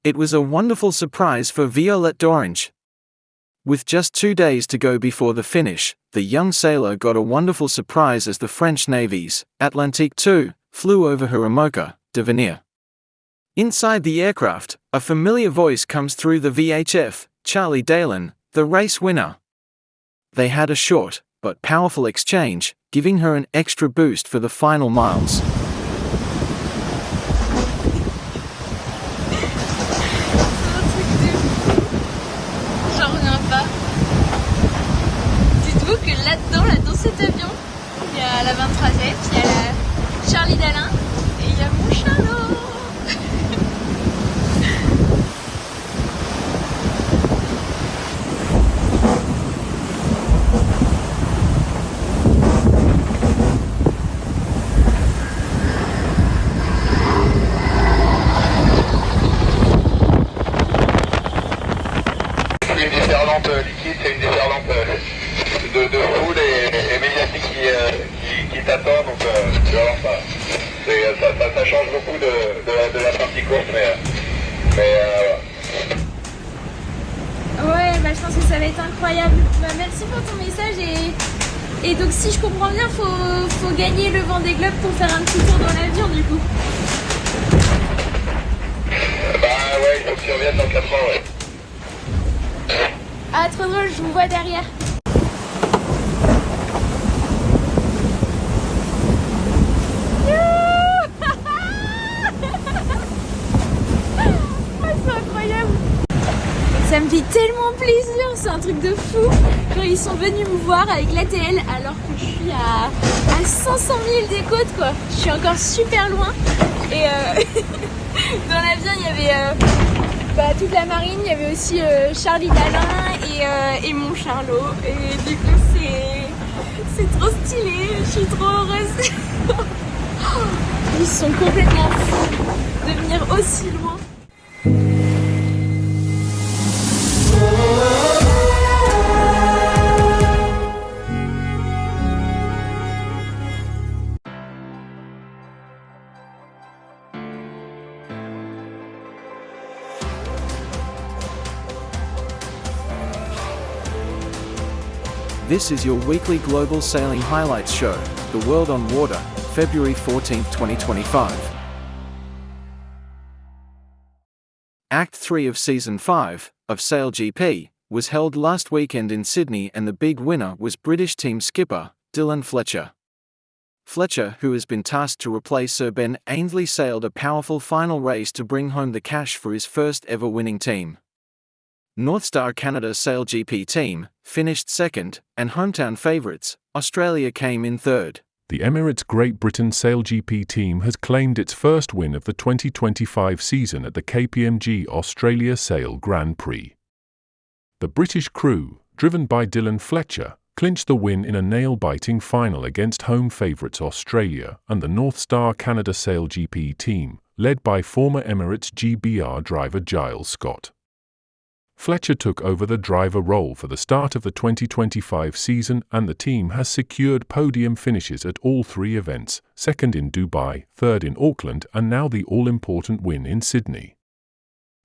It was a wonderful surprise for Violette Dorange. With just 2 days to go before the finish, the young sailor got a wonderful surprise as the French Navy's Atlantique II flew over her Imoca, DeVenir. Inside the aircraft, a familiar voice comes through the VHF, Charlie Dalin, the race winner. They had a short, but powerful exchange, giving her an extra boost for the final miles. J'en reviens pas. Dites-vous que là-dedans, dans cet avion, il y a la 23e, puis il y a la Charlie Dalin, et il y a mon Charlot. Une déferlante liquide, c'est une déferlante de foule et médiatique qui t'attend, donc tu vas voir ça change beaucoup de la partie courte, mais Ouais, bah, je pense que ça va être incroyable. Bah, merci pour ton message et donc si je comprends bien, faut gagner le Vendée Globe pour faire un petit tour dans l'avion du coup. bah ouais, il faut que tu reviennes dans 4 ans, ouais. Ah, trop drôle, je vous vois derrière. C'est incroyable. Ça me fait tellement plaisir, c'est un truc de fou. Quand ils sont venus me voir avec l'ATL alors que je suis à 500 000 des côtes quoi. Je suis encore super loin et dans l'avion il y avait toute la marine, il y avait aussi Charlie Dalin et mon Charlot et du coup c'est trop stylé, je suis trop heureuse. Ils sont complètement fous de venir aussi loin. This is your weekly Global Sailing Highlights show, The World on Water, February 14, 2025. Act 3 of Season 5 of SailGP was held last weekend in Sydney and the big winner was British team skipper, Dalin Fletcher. Fletcher, who has been tasked to replace Sir Ben Ainslie, sailed a powerful final race to bring home the cash for his first ever winning team. Northstar Canada SailGP Team finished second, and hometown favourites, Australia, came in third. The Emirates Great Britain SailGP Team has claimed its first win of the 2025 season at the KPMG Australia Sail Grand Prix. The British crew, driven by Dalin Fletcher, clinched the win in a nail-biting final against home favourites Australia and the Northstar Canada SailGP Team, led by former Emirates GBR driver Giles Scott. Fletcher took over the driver role for the start of the 2025 season and the team has secured podium finishes at all 3 events, second in Dubai, third in Auckland and now the all-important win in Sydney.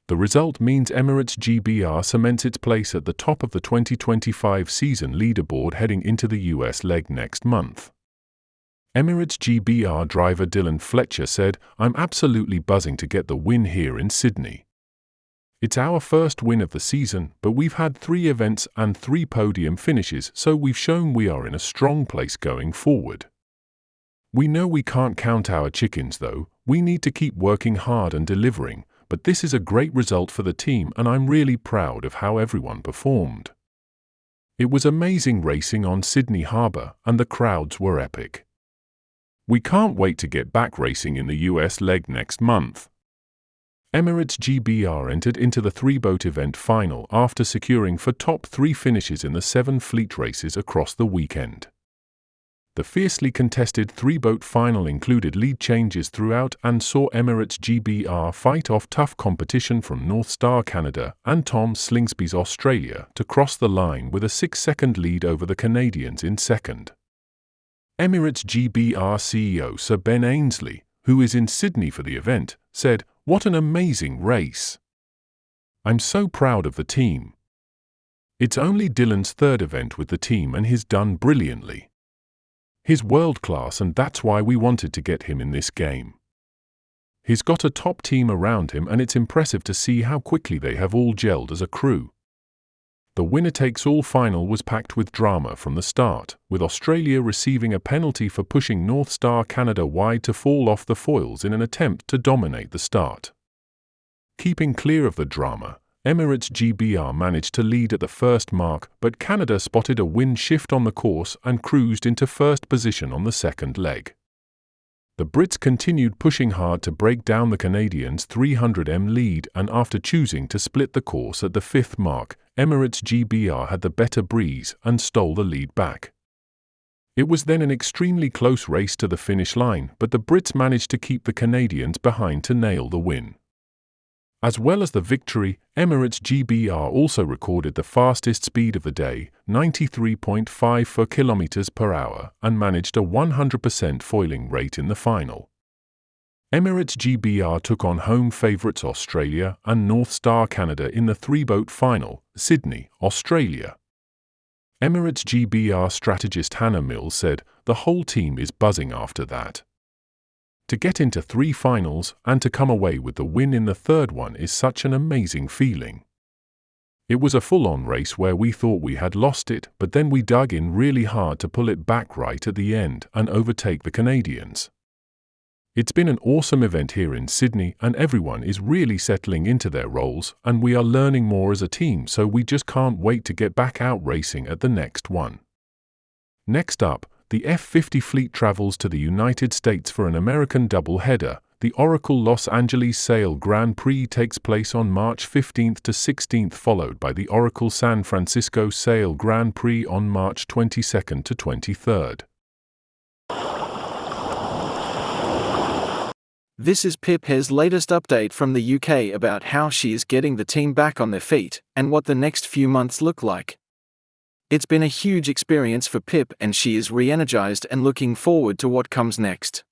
The result means Emirates GBR cements its place at the top of the 2025 season leaderboard heading into the US leg next month. Emirates GBR driver Dalin Fletcher said, "I'm absolutely buzzing to get the win here in Sydney. It's our first win of the season, but we've had 3 events and 3 podium finishes, so we've shown we are in a strong place going forward. We know we can't count our chickens though, we need to keep working hard and delivering, but this is a great result for the team and I'm really proud of how everyone performed. It was amazing racing on Sydney Harbour and the crowds were epic. We can't wait to get back racing in the US leg next month." Emirates GBR entered into the 3-boat event final after securing top 3 finishes in the 7 fleet races across the weekend. The fiercely contested 3-boat final included lead changes throughout and saw Emirates GBR fight off tough competition from Northstar Canada and Tom Slingsby's Australia to cross the line with a 6-second lead over the Canadians in second. Emirates GBR CEO Sir Ben Ainslie, who is in Sydney for the event, said, "What an amazing race. I'm so proud of the team. It's only Dylan's third event with the team and he's done brilliantly. He's world-class and that's why we wanted to get him in this game. He's got a top team around him and it's impressive to see how quickly they have all gelled as a crew. The winner-takes-all final was packed with drama from the start, with Australia receiving a penalty for pushing Northstar Canada wide to fall off the foils in an attempt to dominate the start. Keeping clear of the drama, Emirates GBR managed to lead at the first mark, but Canada spotted a wind shift on the course and cruised into first position on the second leg. The Brits continued pushing hard to break down the Canadians' 300m lead, and after choosing to split the course at the fifth mark, Emirates GBR had the better breeze and stole the lead back. It was then an extremely close race to the finish line, but the Brits managed to keep the Canadians behind to nail the win. As well as the victory, Emirates GBR also recorded the fastest speed of the day, 93.54 km/h, and managed a 100% foiling rate in the final. Emirates GBR took on home favourites Australia and Northstar Canada in the three-boat final, Sydney, Australia. Emirates GBR strategist Hannah Mills said, "The whole team is buzzing after that. To get into 3 finals and to come away with the win in the third one is such an amazing feeling. It was a full-on race where we thought we had lost it, but then we dug in really hard to pull it back right at the end and overtake the Canadians. It's been an awesome event here in Sydney and everyone is really settling into their roles and we are learning more as a team, so we just can't wait to get back out racing at the next one." Next up, the F-50 fleet travels to the United States for an American doubleheader. The Oracle Los Angeles Sail Grand Prix takes place on March 15th to 16th, followed by the Oracle San Francisco Sail Grand Prix on March 22nd to 23rd. This is Pip's latest update from the UK about how she is getting the team back on their feet and what the next few months look like. It's been a huge experience for Pip and she is re-energized and looking forward to what comes next.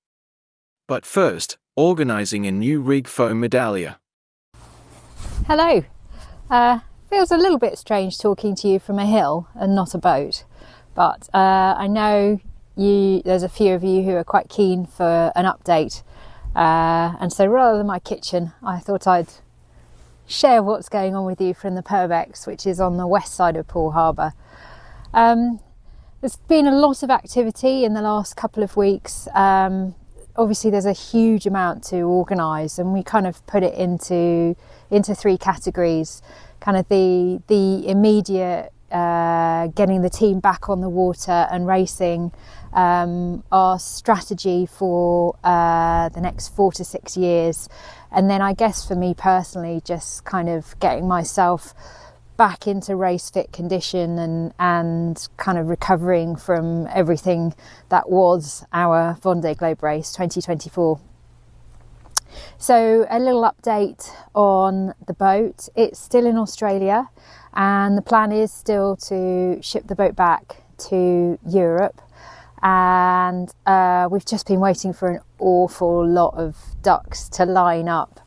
But first, organising a new rig foam medallia. Hello. Feels a little bit strange talking to you from a hill and not a boat, but I know there's a few of you who are quite keen for an update, and so rather than my kitchen, I thought I'd share what's going on with you from the Purbex, which is on the west side of Poole Harbour. There's been a lot of activity in the last couple of weeks. Obviously there's a huge amount to organise, and we kind of put it into 3 categories. Kind of the immediate getting the team back on the water and racing, our strategy for the next 4 to 6 years, and then I guess for me personally just kind of getting myself back into race fit condition and kind of recovering from everything that was our Vendée Globe race 2024. So a little update on the boat. It's still in Australia and the plan is still to ship the boat back to Europe, and we've just been waiting for an awful lot of ducks to line up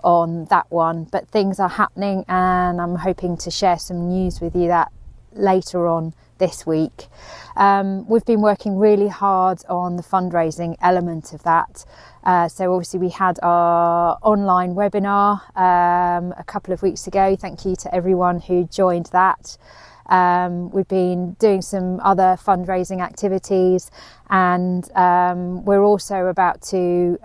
on that one, but things are happening and I'm hoping to share some news with you that later on this week. We've been working really hard on the fundraising element of that. So obviously we had our online webinar a couple of weeks ago. Thank you to everyone who joined that. We've been doing some other fundraising activities, and we're also about to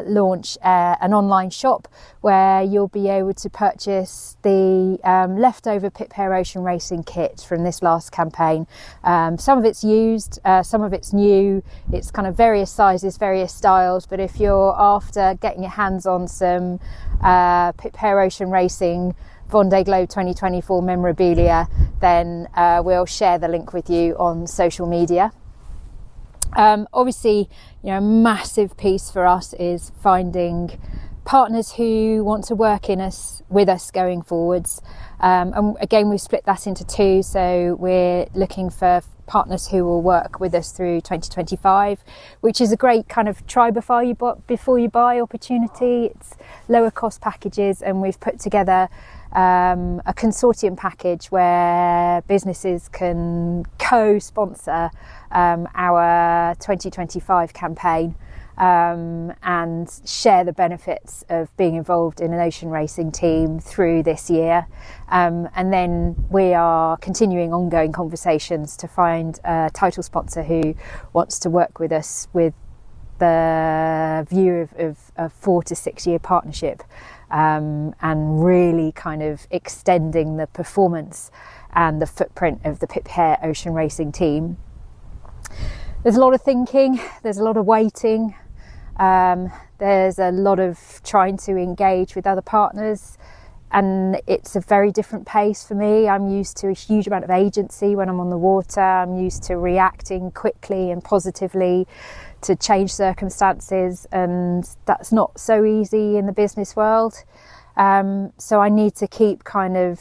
launch an online shop where you'll be able to purchase the leftover Pip Hair Ocean Racing kit from this last campaign. Some of it's used, some of it's new. It's kind of various sizes, various styles, but if you're after getting your hands on some Pip Hair Ocean Racing Vendée Globe 2024 memorabilia, then we'll share the link with you on social media. Obviously, you know, a massive piece for us is finding partners who want to work with us going forwards. And again, we've split that into 2. So we're looking for partners who will work with us through 2025, which is a great kind of try before you buy opportunity. It's lower cost packages, and we've put together a consortium package where businesses can co-sponsor our 2025 campaign and share the benefits of being involved in an ocean racing team through this year. And then we are continuing ongoing conversations to find a title sponsor who wants to work with us with the view of a 4 to 6 year partnership, and really kind of extending the performance and the footprint of the Pip Hare ocean racing team. There's a lot of thinking, there's a lot of waiting, there's a lot of trying to engage with other partners, and it's a very different pace for me. I'm used to a huge amount of agency when I'm on the water. I'm used to reacting quickly and positively to change circumstances, and that's not so easy in the business world. So I need to keep kind of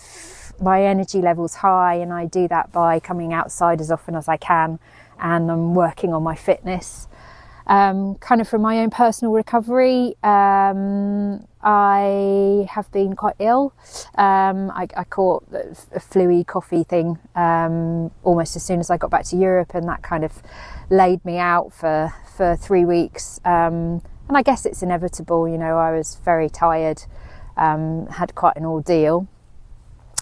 my energy levels high, and I do that by coming outside as often as I can, and I'm working on my fitness. Kind of from my own personal recovery, I have been quite ill. I caught a flu-y coughy thing almost as soon as I got back to Europe, and that kind of laid me out for 3 weeks. And I guess it's inevitable, you know, I was very tired, had quite an ordeal.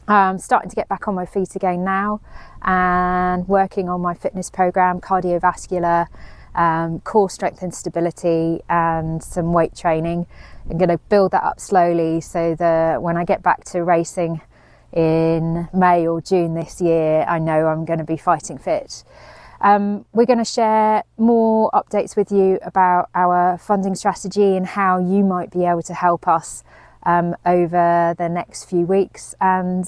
Starting to get back on my feet again now and working on my fitness program, cardiovascular, core strength and stability, and some weight training. I'm going to build that up slowly so that when I get back to racing in May or June this year, I know I'm going to be fighting fit. We're going to share more updates with you about our funding strategy and how you might be able to help us over the next few weeks, and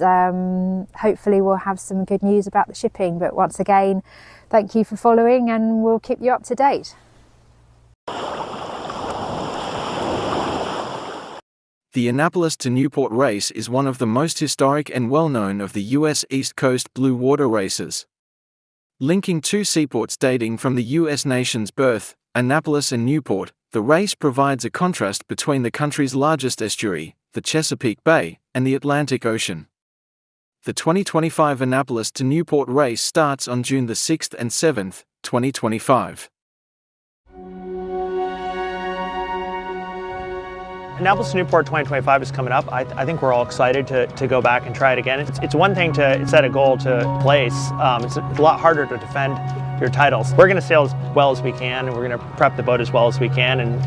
hopefully we'll have some good news about the shipping. But once again, thank you for following, and we'll keep you up to date. The Annapolis to Newport race is one of the most historic and well-known of the U.S. East Coast blue water races. Linking two seaports dating from the U.S. nation's birth, Annapolis and Newport, the race provides a contrast between the country's largest estuary, the Chesapeake Bay, and the Atlantic Ocean. The 2025 Annapolis to Newport race starts on June the 6th and 7th, 2025. Annapolis to Newport 2025 is coming up. I think we're all excited to go back and try it again. It's one thing to set a goal to place. It's a lot harder to defend your titles. We're going to sail as well as we can, and we're going to prep the boat as well as we can, and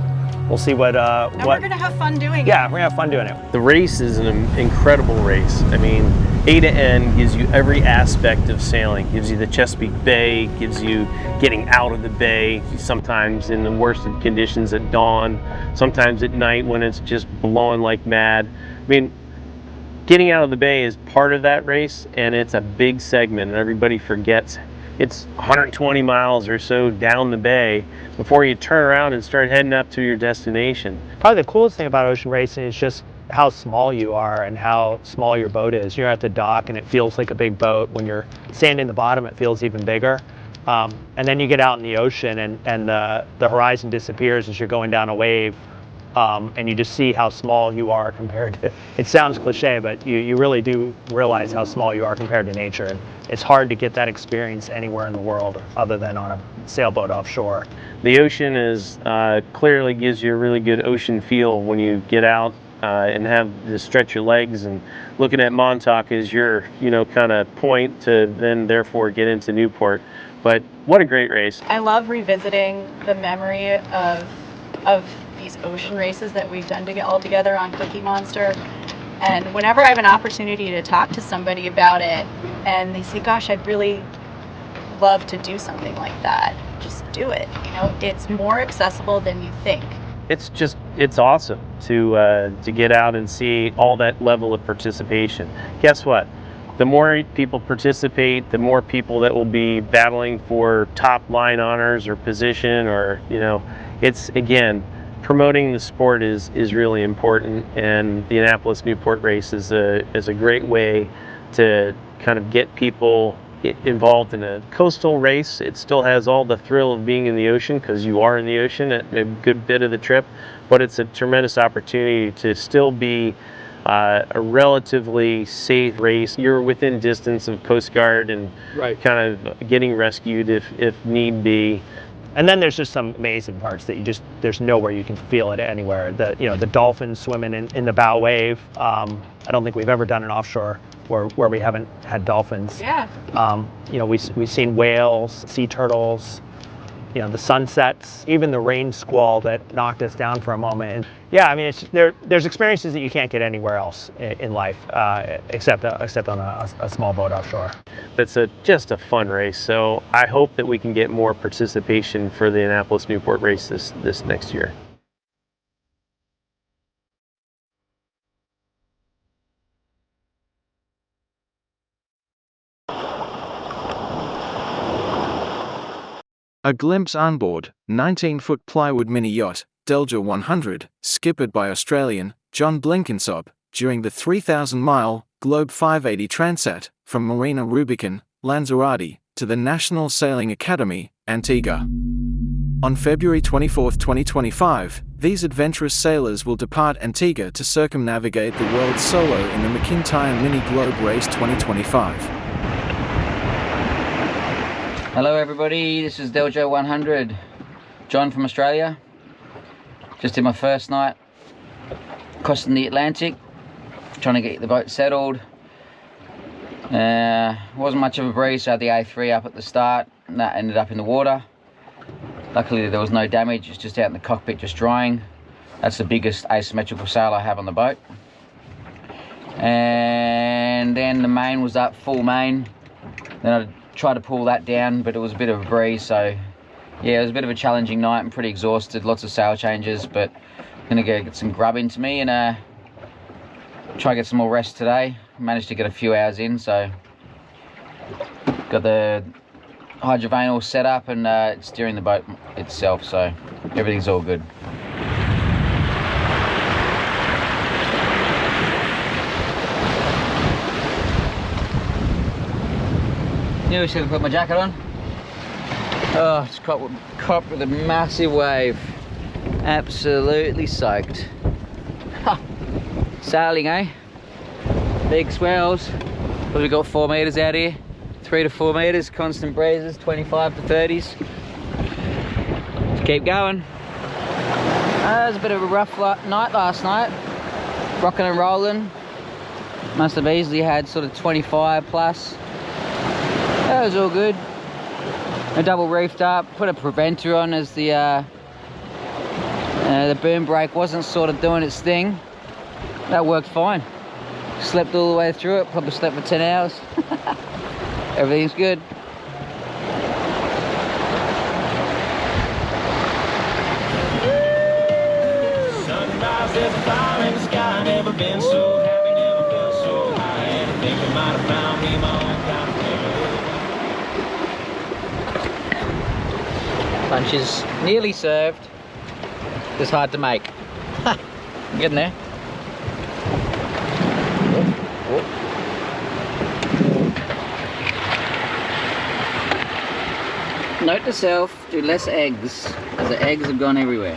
we'll see what... And we're going to have fun doing it. Yeah, we're going to have fun doing it. The race is an incredible race. I mean, A to N gives you every aspect of sailing. Gives you the Chesapeake Bay, gives you getting out of the bay, sometimes in the worst of conditions at dawn, sometimes at night when it's just blowing like mad. I mean, getting out of the bay is part of that race, and it's a big segment, and everybody forgets it's 120 miles or so down the bay before you turn around and start heading up to your destination. Probably the coolest thing about ocean racing is just how small you are and how small your boat is. You're at the dock and it feels like a big boat. When you're standing the bottom, it feels even bigger. And then you get out in the ocean, and the horizon disappears as you're going down a wave. And you just see how small you are compared to, it sounds cliche, but you really do realize how small you are compared to nature. And it's hard to get that experience anywhere in the world other than on a sailboat offshore. The ocean is clearly gives you a really good ocean feel when you get out and have to stretch your legs, and looking at Montauk as your, kind of point to then therefore get into Newport. But what a great race. I love revisiting the memory of these ocean races that we've done all together on Cookie Monster. And whenever I have an opportunity to talk to somebody about it and they say, gosh, I'd really love to do something like that, just do it. It's more accessible than you think. It's awesome to get out and see all that level of participation. Guess what? The more people participate, the more people that will be battling for top line honors or position, or it's, again, promoting the sport is really important, and the Annapolis Newport race is a great way to kind of get people involved in a coastal race. It still has all the thrill of being in the ocean, because you are in the ocean at a good bit of the trip, but it's a tremendous opportunity to still be a relatively safe race. You're within distance of Coast Guard and kind of getting rescued if need be. And then there's just some amazing parts that there's nowhere you can feel it anywhere. The dolphins swimming in the bow wave. I don't think we've ever done an offshore where we haven't had dolphins. Yeah. We've seen whales, sea turtles, the sunsets, even the rain squall that knocked us down for a moment. And yeah, I mean, there's experiences that you can't get anywhere else in life, except on a small boat offshore. It's just a fun race, so I hope that we can get more participation for the Annapolis Newport race this next year. A glimpse on board 19-foot plywood mini yacht, Delja 100, skippered by Australian John Blenkinsop, during the 3,000-mile Globe 580 Transat from Marina Rubicon, Lanzarote, to the National Sailing Academy, Antigua. On February 24, 2025, these adventurous sailors will depart Antigua to circumnavigate the world solo in the McIntyre Mini Globe Race 2025. Hello everybody, this is Delja 100, John from Australia. Just did my first night crossing the Atlantic, trying to get the boat settled. Wasn't much of a breeze, so I had the A3 up at the start, and that ended up in the water. Luckily there was no damage, it's just out in the cockpit just drying. That's the biggest asymmetrical sail I have on the boat. And then the main was up, full main. Then I tried to pull that down, but it was a bit of a breeze, so yeah, it was a bit of a challenging night. I'm pretty exhausted, lots of sail changes, but I'm gonna go get some grub into me and try to get some more rest today. Managed to get a few hours in, so got the hydrovan all set up and steering the boat itself, so everything's all good. Nearly should have put my jacket on. Oh, it's caught with a massive wave. Absolutely soaked. Ha. Sailing, eh? Big swells. We've got 4 meters out here. 3 to 4 meters, constant breezes, 25 to 30s. Just keep going. It was a bit of a rough night last night. Rocking and rolling. Must have easily had sort of 25 plus. That was all good. I double reefed up, put a preventer on as the boom brake wasn't sort of doing its thing. That worked fine. Slept all the way through it, probably slept for 10 hours. Everything's good. Sunrise, there's a fire in the sky, never been so happy, never felt so high, and I think I might have found me my own kind of feeling. Lunch is nearly served. It's hard to make. I'm getting there. Note to self, do less eggs, because the eggs have gone everywhere.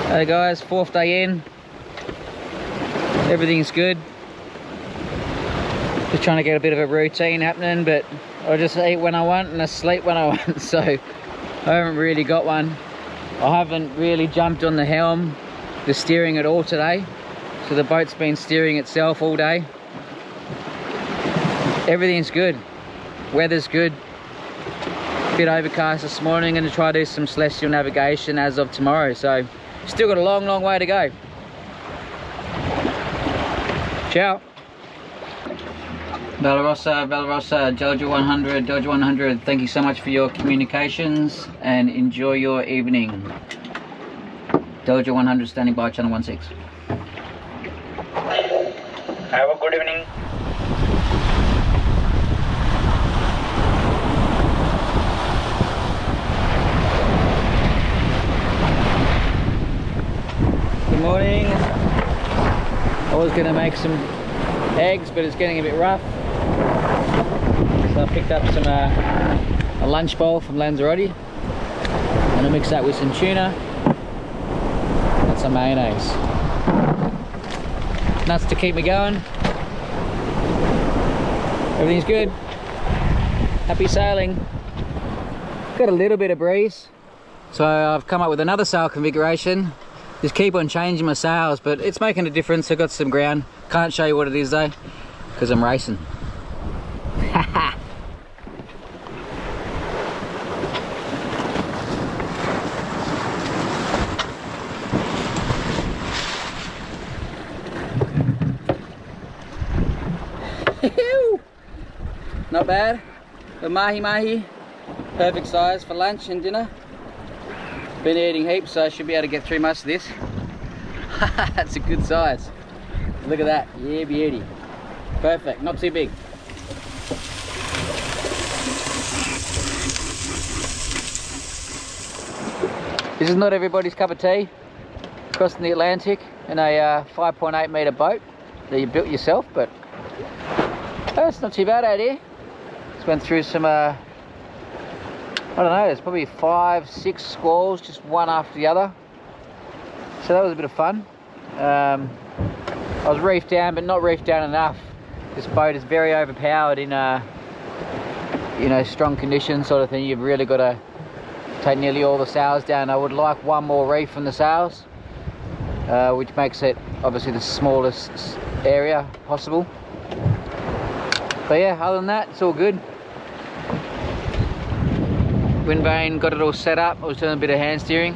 Hey guys, 4th day in. Everything's good. Just trying to get a bit of a routine happening, but I just eat when I want and I sleep when I want, so I haven't really got one. I haven't really jumped on the helm, the steering at all today, so the boat's been steering itself all day. Everything's good. Weather's good. A bit overcast this morning, and to try to do some celestial navigation as of tomorrow, so still got a long way to go. Ciao. Valorosa, Delja 100, thank you so much for your communications and enjoy your evening. Delja 100 standing by, channel 16. Have a good evening. Good morning. I was going to make some eggs, but it's getting a bit rough. So I picked up some a lunch bowl from Lanzarote. I'm going to mix that with some tuna and some mayonnaise. nuts to keep me going. Everything's good. Happy sailing. Got a little bit of breeze, so I've come up with another sail configuration. Just keep on changing my sails, but it's making a difference. I've got some ground. Can't show you what it is though, because I'm racing. Not bad. The mahi, perfect size for lunch and dinner. Been eating heaps, so I should be able to get through most of this. That's a good size. Look at that, yeah, beauty. Perfect, not too big. This is not everybody's cup of tea. Crossing the Atlantic in a 5.8 metre boat that you built yourself, but it's not too bad out here. Just went through some, I don't know, there's probably 5, 6 squalls, just one after the other. So that was a bit of fun. I was reefed down, but not reefed down enough. This boat is very overpowered in, you know, strong conditions sort of thing. You've really got to take nearly all the sails down. I would like one more reef from the sails, which makes it obviously the smallest area possible. But yeah, other than that, it's all good. Wind vane, got it all set up. I was doing a bit of hand steering.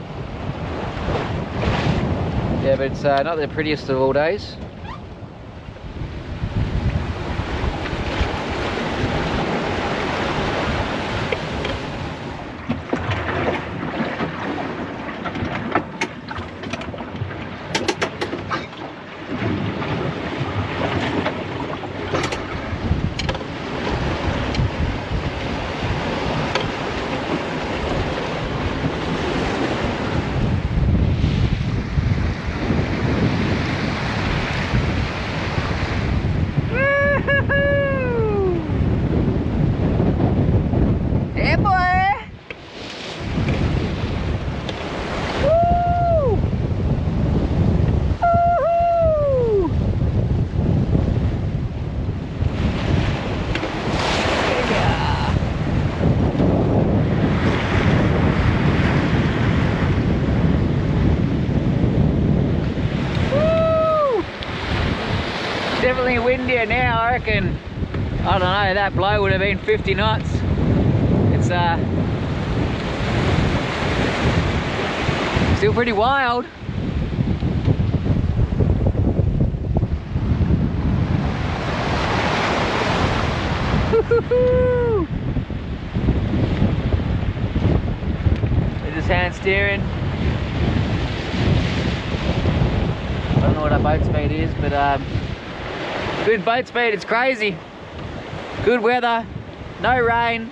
Yeah, but it's not the prettiest of all days. Definitely windier now, I reckon. I don't know, that blow would have been 50 knots. It's still pretty wild. They're just hand steering. I don't know what our boat speed is, but good boat speed, it's crazy. Good weather, no rain.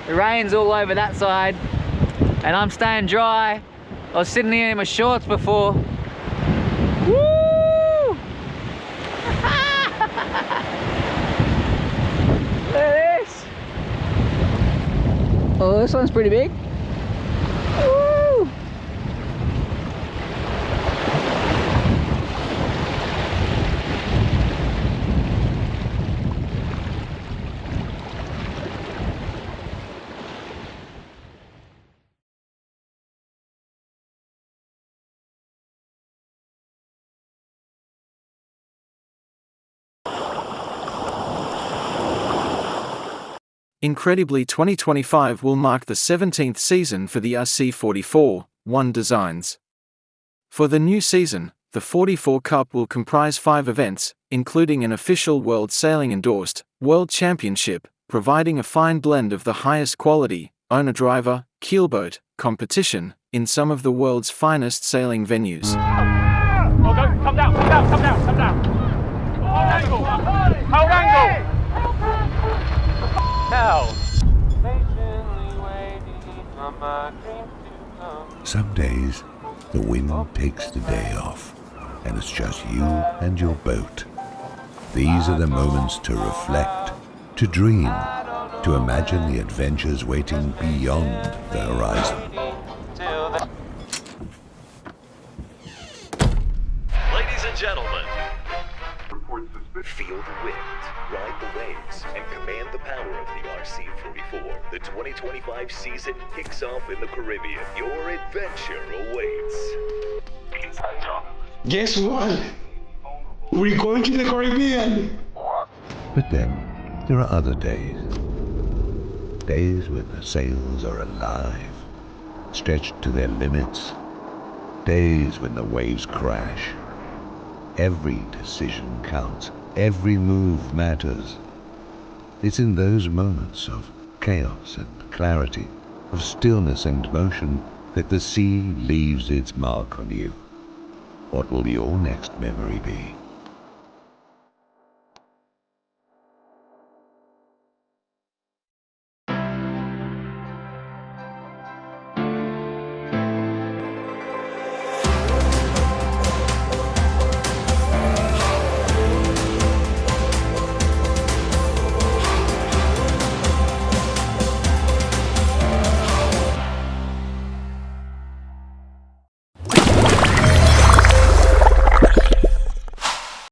The rain's all over that side, and I'm staying dry. I was sitting here in my shorts before. Woo! Look at this. Oh, this one's pretty big. Woo! Incredibly, 2025 will mark the 17th season for the RC44s designs. For the new season, the 44 Cup will comprise 5 events, including an official World Sailing endorsed World Championship, providing a fine blend of the highest quality, owner-driver, keelboat competition in some of the world's finest sailing venues. Oh, go, come down, come down, come down, come down. Hold angle, hold angle. Now. Some days, the wind takes the day off, and it's just you and your boat. These are the moments to reflect, to dream, to imagine the adventures waiting beyond the horizon. Ladies and gentlemen, Feel the wind, ride the waves, and command the power of the RC44. The 2025 season kicks off in the Caribbean. Your adventure awaits. Guess what? We're going to the Caribbean! But then, there are other days. Days when the sails are alive, stretched to their limits. Days when the waves crash. Every decision counts. Every move matters. It's in those moments of chaos and clarity, of stillness and motion, that the sea leaves its mark on you. What will your next memory be?